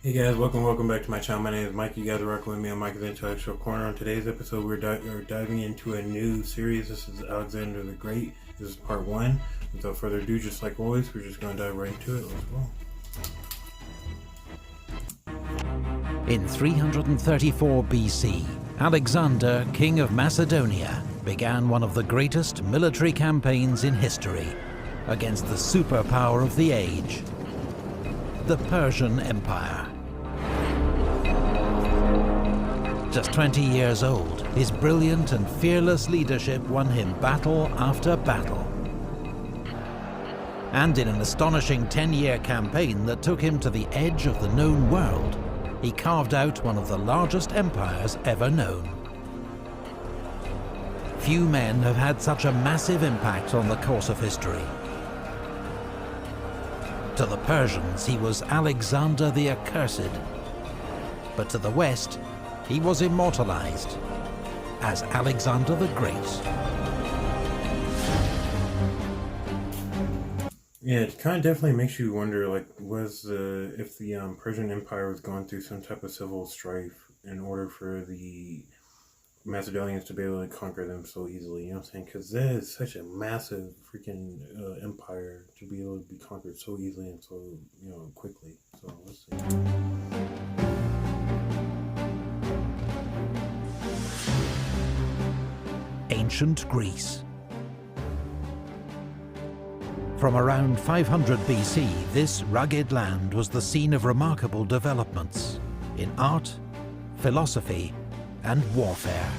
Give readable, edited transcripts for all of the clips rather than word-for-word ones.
Hey guys, welcome back to my channel. My name is Mike. You guys are rocking with me on Mike's Intellectual Corner. On today's episode, we're diving into a new series. This is Alexander the Great. This is part one. Without further ado, just like always, we're just going to dive right into it. Let's go. In 334 BC, Alexander, king of Macedonia, began one of the greatest military campaigns in history against the superpower of the age, the Persian Empire. Just 20 years old, his brilliant and fearless leadership won him battle after battle. And in an astonishing 10-year campaign that took him to the edge of the known world, he carved out one of the largest empires ever known. Few men have had such a massive impact on the course of history. To the Persians, he was Alexander the Accursed, but to the West, he was immortalized as Alexander the Great. Yeah, it kind of definitely makes you wonder, like, if the Persian Empire was going through some type of civil strife in order for the Macedonians to be able to conquer them so easily, you know what I'm saying? Because that is such a massive freaking empire to be able to be conquered so easily and so, quickly. So let's see. Ancient Greece. From around 500 BC, this rugged land was the scene of remarkable developments in art, philosophy, and warfare.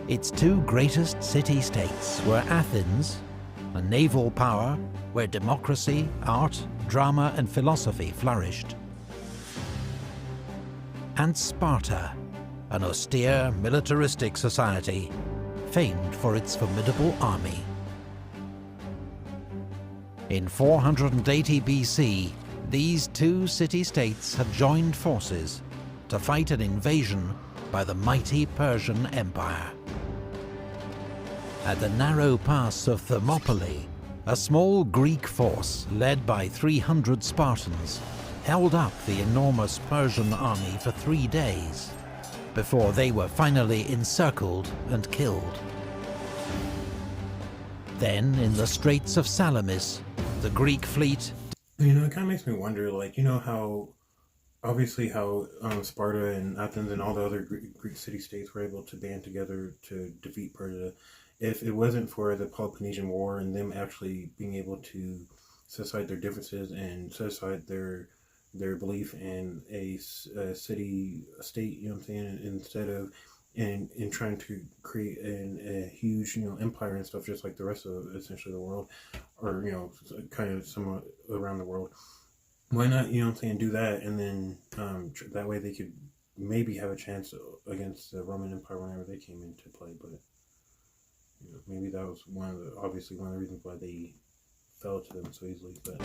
Its two greatest city-states were Athens, a naval power where democracy, art, drama, and philosophy flourished, and Sparta, an austere, militaristic society famed for its formidable army. In 480 BC, these two city-states had joined forces to fight an invasion by the mighty Persian Empire. At the narrow pass of Thermopylae, a small Greek force led by 300 Spartans held up the enormous Persian army for 3 days, before they were finally encircled and killed. Then, in the Straits of Salamis, the Greek fleet... It kind of makes me wonder, like, how Sparta and Athens and all the other Greek city-states were able to band together to defeat Persia. If it wasn't for the Peloponnesian War and them actually being able to set aside their differences and set aside their belief in a city-state, you know what I'm saying, instead of in trying to create a huge, empire and stuff, just like the rest of essentially the world, or, kind of somewhat around the world. Why not, do that, and then that way they could maybe have a chance against the Roman Empire whenever they came into play, but maybe that was one of the reasons why they fell to them so easily. But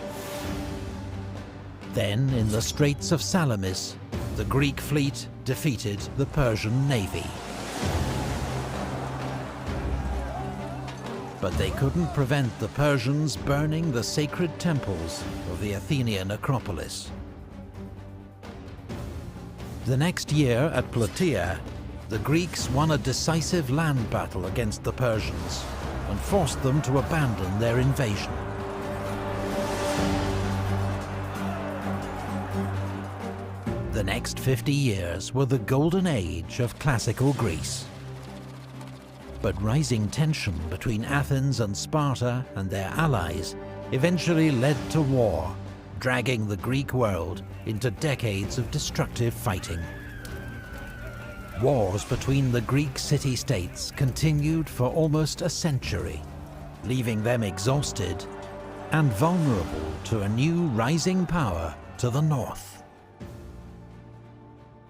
then, in the Straits of Salamis, the Greek fleet defeated the Persian navy. But they couldn't prevent the Persians burning the sacred temples of the Athenian Acropolis. The next year at Plataea, the Greeks won a decisive land battle against the Persians and forced them to abandon their invasion. The next 50 years were the golden age of classical Greece. But rising tension between Athens and Sparta and their allies eventually led to war, dragging the Greek world into decades of destructive fighting. Wars between the Greek city-states continued for almost a century, leaving them exhausted and vulnerable to a new rising power to the north.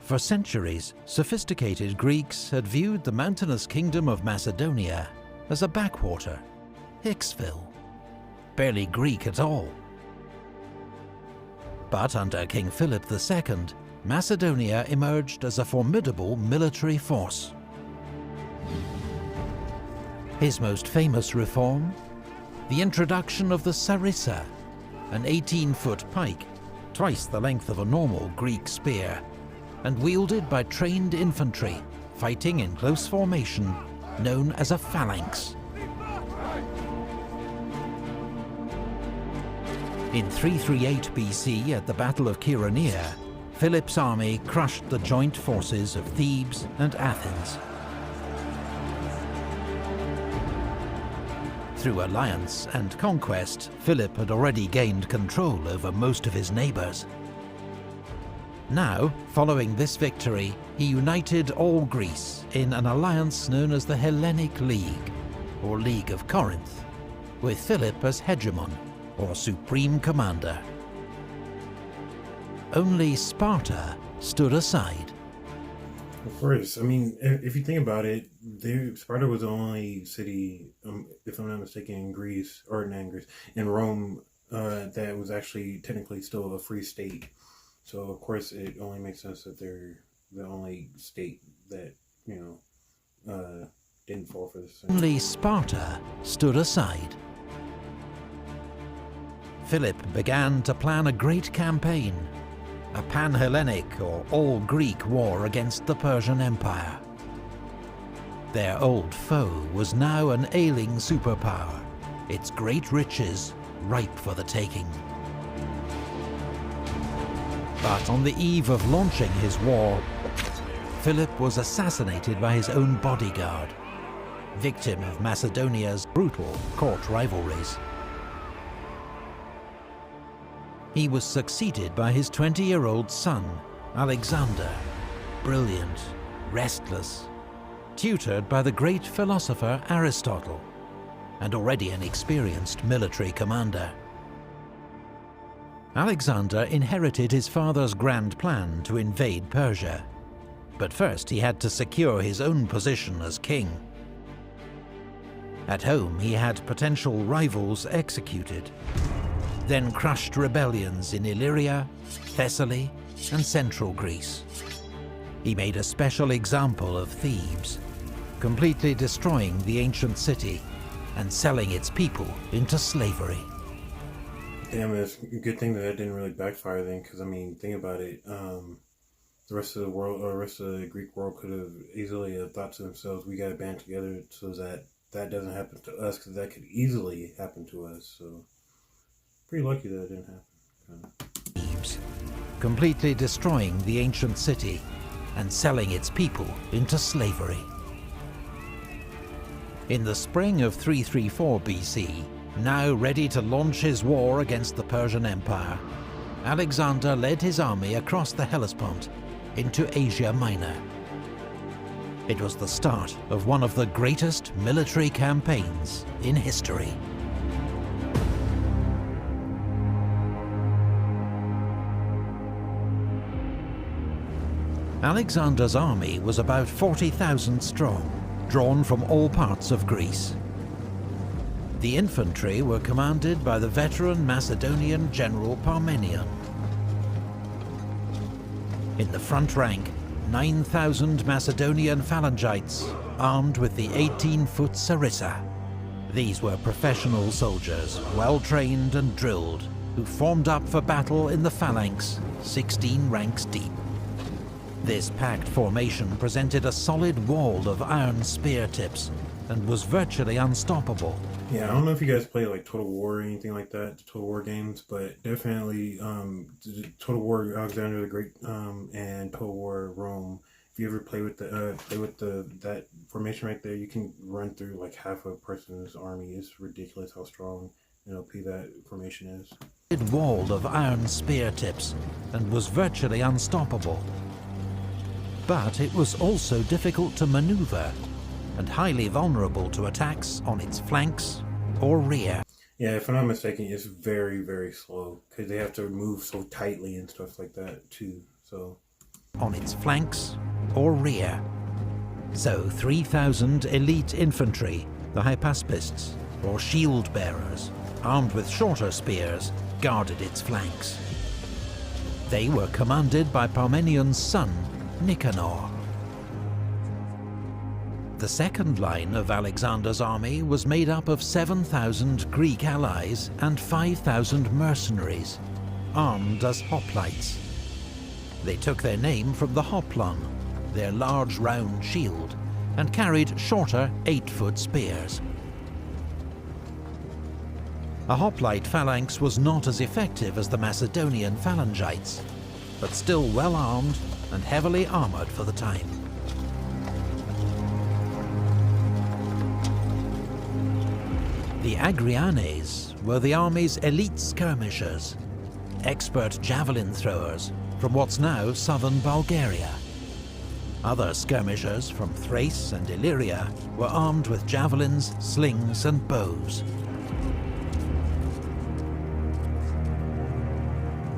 For centuries, sophisticated Greeks had viewed the mountainous kingdom of Macedonia as a backwater, Hicksville, barely Greek at all. But under King Philip II, Macedonia emerged as a formidable military force. His most famous reform? The introduction of the sarissa, an 18-foot pike, twice the length of a normal Greek spear, and wielded by trained infantry fighting in close formation, known as a phalanx. In 338 BC, at the Battle of Chaeronea, Philip's army crushed the joint forces of Thebes and Athens. Through alliance and conquest, Philip had already gained control over most of his neighbours. Now, following this victory, he united all Greece in an alliance known as the Hellenic League, or League of Corinth, with Philip as hegemon, or supreme commander. Only Sparta stood aside. Of course, I mean, if you think about it, Sparta was the only city, if I'm not mistaken, in Greece, or not in Greece, in Rome, that was actually technically still a free state. So, of course, it only makes sense that they're the only state that, didn't fall for this. Only Sparta stood aside. Philip began to plan a great campaign, a pan-Hellenic or all-Greek war against the Persian Empire. Their old foe was now an ailing superpower, its great riches ripe for the taking. But on the eve of launching his war, Philip was assassinated by his own bodyguard, victim of Macedonia's brutal court rivalries. He was succeeded by his 20-year-old son, Alexander, brilliant, restless, tutored by the great philosopher Aristotle, and already an experienced military commander. Alexander inherited his father's grand plan to invade Persia, but first he had to secure his own position as king. At home, he had potential rivals executed, then crushed rebellions in Illyria, Thessaly, and central Greece. He made a special example of Thebes, completely destroying the ancient city and selling its people into slavery. Damn, it's a good thing that didn't really backfire then, because, I mean, think about it, the rest of the world, or the rest of the Greek world could have easily thought to themselves, we gotta band together so that that doesn't happen to us, because that could easily happen to us, so pretty lucky that it didn't happen. Thebes, completely destroying the ancient city and selling its people into slavery. In the spring of 334 BC, now ready to launch his war against the Persian Empire, Alexander led his army across the Hellespont into Asia Minor. It was the start of one of the greatest military campaigns in history. Alexander's army was about 40,000 strong, drawn from all parts of Greece. The infantry were commanded by the veteran Macedonian general Parmenion. In the front rank, 9,000 Macedonian phalangites, armed with the 18-foot sarissa. These were professional soldiers, well-trained and drilled, who formed up for battle in the phalanx, 16 ranks deep. This packed formation presented a solid wall of iron spear tips and was virtually unstoppable. Yeah, I don't know if you guys play like Total War or anything like that, the Total War games, but definitely Total War Alexander the Great and Total War Rome. If you ever play with that formation right there, you can run through like half a person's army. It's ridiculous how strong and OP that formation is. It walled of iron spear tips and was virtually unstoppable. But it was also difficult to maneuver and highly vulnerable to attacks on its flanks or rear. Yeah, if I'm not mistaken, it's very, very slow because they have to move so tightly and stuff like that too. So on its flanks or rear. So 3,000 elite infantry, the hypaspists, or shield bearers, armed with shorter spears, guarded its flanks. They were commanded by Parmenion's son, Nicanor. The second line of Alexander's army was made up of 7,000 Greek allies and 5,000 mercenaries, armed as hoplites. They took their name from the hoplon, their large round shield, and carried shorter 8-foot spears. A hoplite phalanx was not as effective as the Macedonian phalangites, but still well armed and heavily armoured for the time. The Agrianes were the army's elite skirmishers, expert javelin throwers from what's now southern Bulgaria. Other skirmishers from Thrace and Illyria were armed with javelins, slings and bows.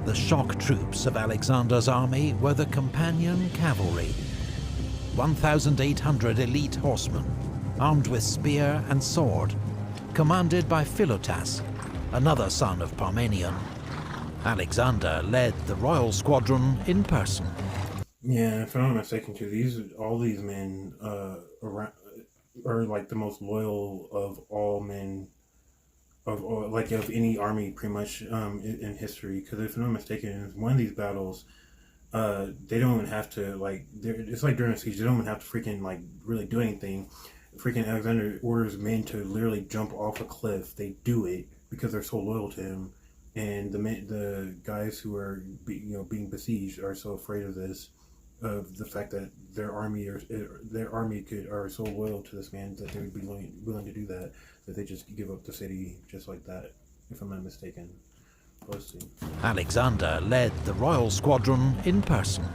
The shock troops of Alexander's army were the companion cavalry, 1,800 elite horsemen, armed with spear and sword, commanded by Philotas, another son of Parmenion. Alexander led the royal squadron in person. Yeah, if I'm not mistaken too, all these men are like the most loyal of all men of any army pretty much in history. Because if I'm not mistaken, in one of these battles, they don't even have to it's like during a siege, they don't even have to freaking really do anything. Freaking Alexander orders men to literally jump off a cliff. They do it because they're so loyal to him, and the guys who are being besieged are so afraid of this, of the fact that their army are so loyal to this man that they would be willing to do that they just give up the city just like that. If I'm not mistaken. Alexander led the royal squadron in person.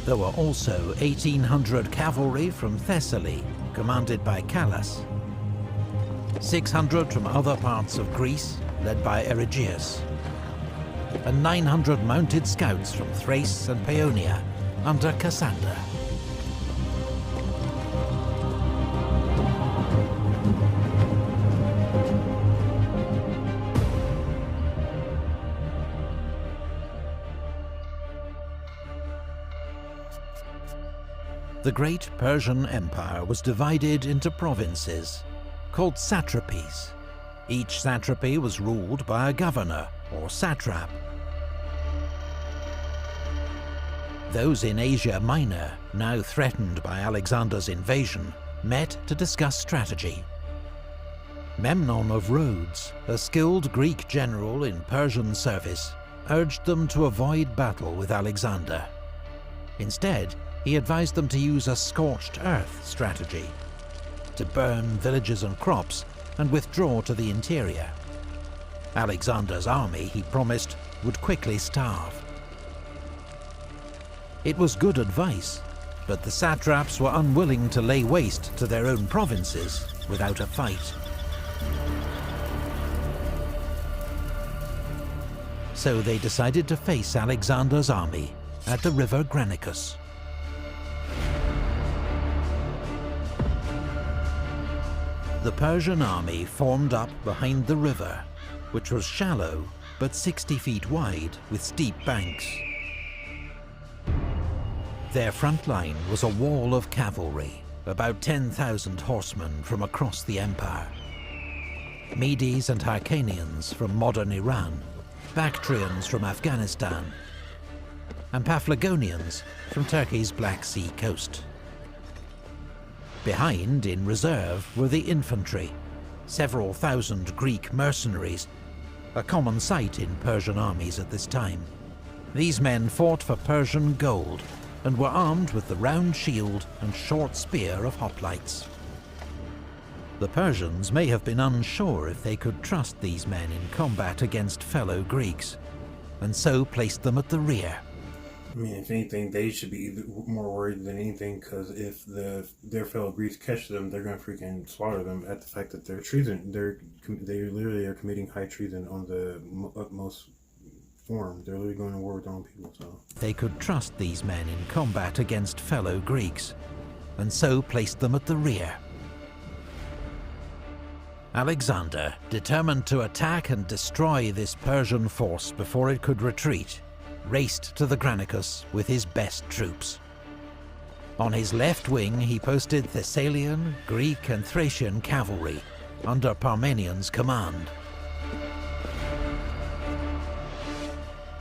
There were also 1,800 cavalry from Thessaly, commanded by Callas, 600 from other parts of Greece, led by Erigyius, and 900 mounted scouts from Thrace and Paeonia, under Cassander. The great Persian Empire was divided into provinces, called satrapies. Each satrapy was ruled by a governor, or satrap. Those in Asia Minor, now threatened by Alexander's invasion, met to discuss strategy. Memnon of Rhodes, a skilled Greek general in Persian service, urged them to avoid battle with Alexander. Instead, he advised them to use a scorched earth strategy, to burn villages and crops and withdraw to the interior. Alexander's army, he promised, would quickly starve. It was good advice, but the satraps were unwilling to lay waste to their own provinces without a fight. So they decided to face Alexander's army at the river Granicus. The Persian army formed up behind the river, which was shallow but 60 feet wide with steep banks. Their front line was a wall of cavalry, about 10,000 horsemen from across the empire. Medes and Hyrcanians from modern Iran, Bactrians from Afghanistan, and Paphlagonians from Turkey's Black Sea coast. Behind, in reserve, were the infantry, several thousand Greek mercenaries, a common sight in Persian armies at this time. These men fought for Persian gold, and were armed with the round shield and short spear of hoplites. The Persians may have been unsure if they could trust these men in combat against fellow Greeks, and so placed them at the rear. I mean, if anything, they should be more worried than anything, because if their fellow Greeks catch them, they're going to freaking slaughter them at the fact that they're treason. They literally are committing high treason on the utmost form. They're literally going to war with their own people. So they could trust these men in combat against fellow Greeks, and so placed them at the rear. Alexander, determined to attack and destroy this Persian force before it could retreat, raced to the Granicus with his best troops. On his left wing he posted Thessalian, Greek and Thracian cavalry under Parmenian's command.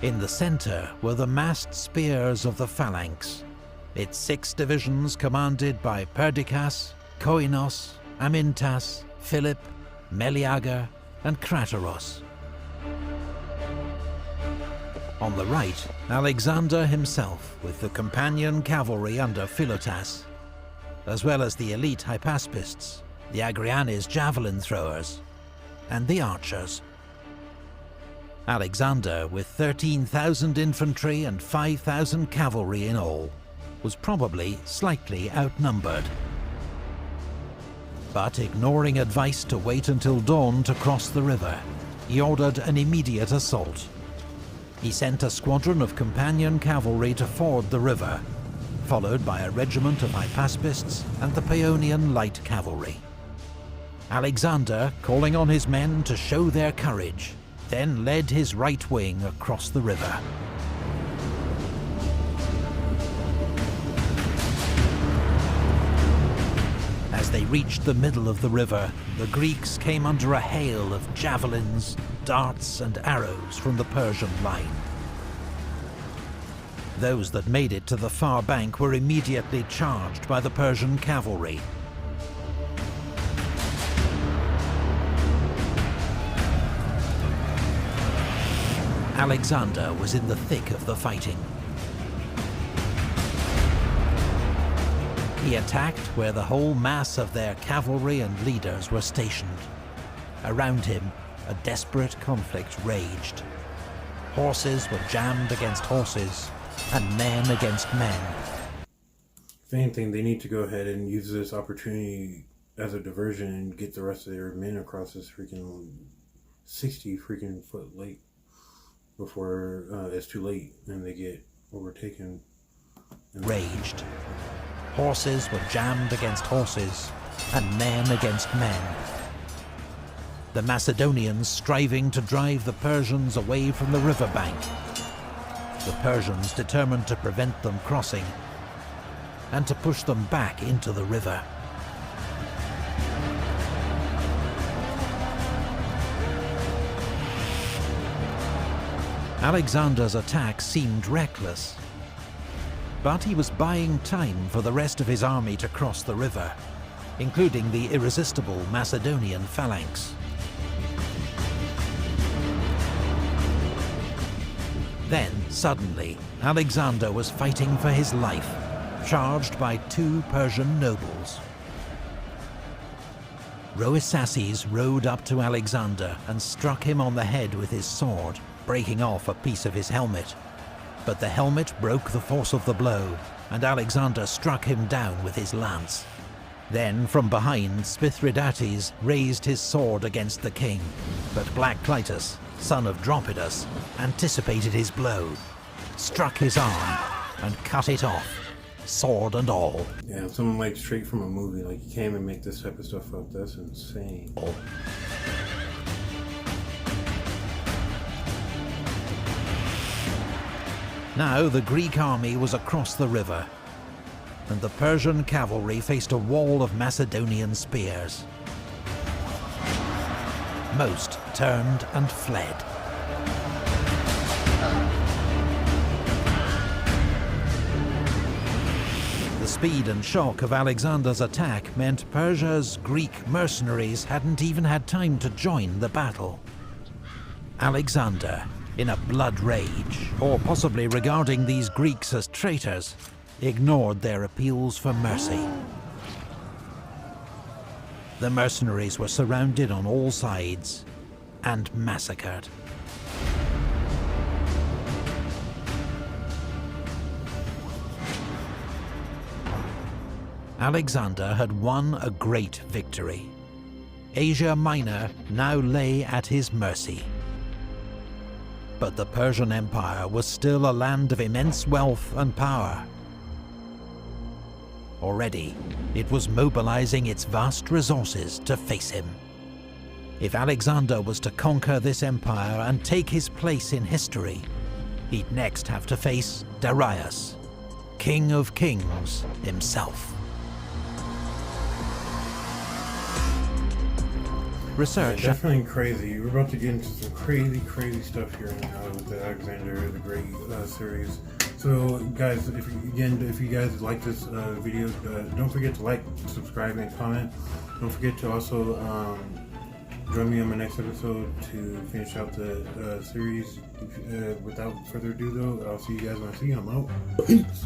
In the centre were the massed spears of the phalanx, its 6 divisions commanded by Perdiccas, Koinos, Amintas, Philip, Meleager and Crateros. On the right, Alexander himself with the companion cavalry under Philotas, as well as the elite hypaspists, the Agrianes javelin throwers, and the archers. Alexander, with 13,000 infantry and 5,000 cavalry in all, was probably slightly outnumbered. But ignoring advice to wait until dawn to cross the river, he ordered an immediate assault. He sent a squadron of companion cavalry to ford the river, followed by a regiment of hypaspists and the Paeonian light cavalry. Alexander, calling on his men to show their courage, then led his right wing across the river. As they reached the middle of the river, the Greeks came under a hail of javelins, darts and arrows from the Persian line. Those that made it to the far bank were immediately charged by the Persian cavalry. Alexander was in the thick of the fighting. He attacked where the whole mass of their cavalry and leaders were stationed. Around him, a desperate conflict raged. Horses were jammed against horses, and men against men. If anything, they need to go ahead and use this opportunity as a diversion and get the rest of their men across this freaking 60 freaking foot lake before it's too late and they get overtaken. Raged. Horses were jammed against horses, and men against men. The Macedonians striving to drive the Persians away from the riverbank. The Persians determined to prevent them crossing, and to push them back into the river. Alexander's attack seemed reckless, but he was buying time for the rest of his army to cross the river, including the irresistible Macedonian phalanx. Then, suddenly, Alexander was fighting for his life, charged by 2 Persian nobles. Rhoesaces rode up to Alexander and struck him on the head with his sword, breaking off a piece of his helmet. But the helmet broke the force of the blow, and Alexander struck him down with his lance. Then, from behind, Spithridates raised his sword against the king, but Black Clitus, son of Dropidas, anticipated his blow, struck his arm, and cut it off, sword and all. Yeah, something like straight from a movie. Like, you can't even make this type of stuff up. That's insane. Now the Greek army was across the river, and the Persian cavalry faced a wall of Macedonian spears. Most turned and fled. The speed and shock of Alexander's attack meant Persia's Greek mercenaries hadn't even had time to join the battle. Alexander, in a blood rage, or possibly regarding these Greeks as traitors, ignored their appeals for mercy. The mercenaries were surrounded on all sides and massacred. Alexander had won a great victory. Asia Minor now lay at his mercy. But the Persian Empire was still a land of immense wealth and power. Already, it was mobilizing its vast resources to face him. If Alexander was to conquer this empire and take his place in history, he'd next have to face Darius, King of Kings himself. Research. Definitely crazy. We're about to get into some crazy stuff here now with the Alexander the Great series. So, guys, if you guys like this video, don't forget to like, subscribe, and comment. Don't forget to also join me on my next episode to finish out the series. Without further ado, though, I'll see you guys when I see you. I'm out. Peace.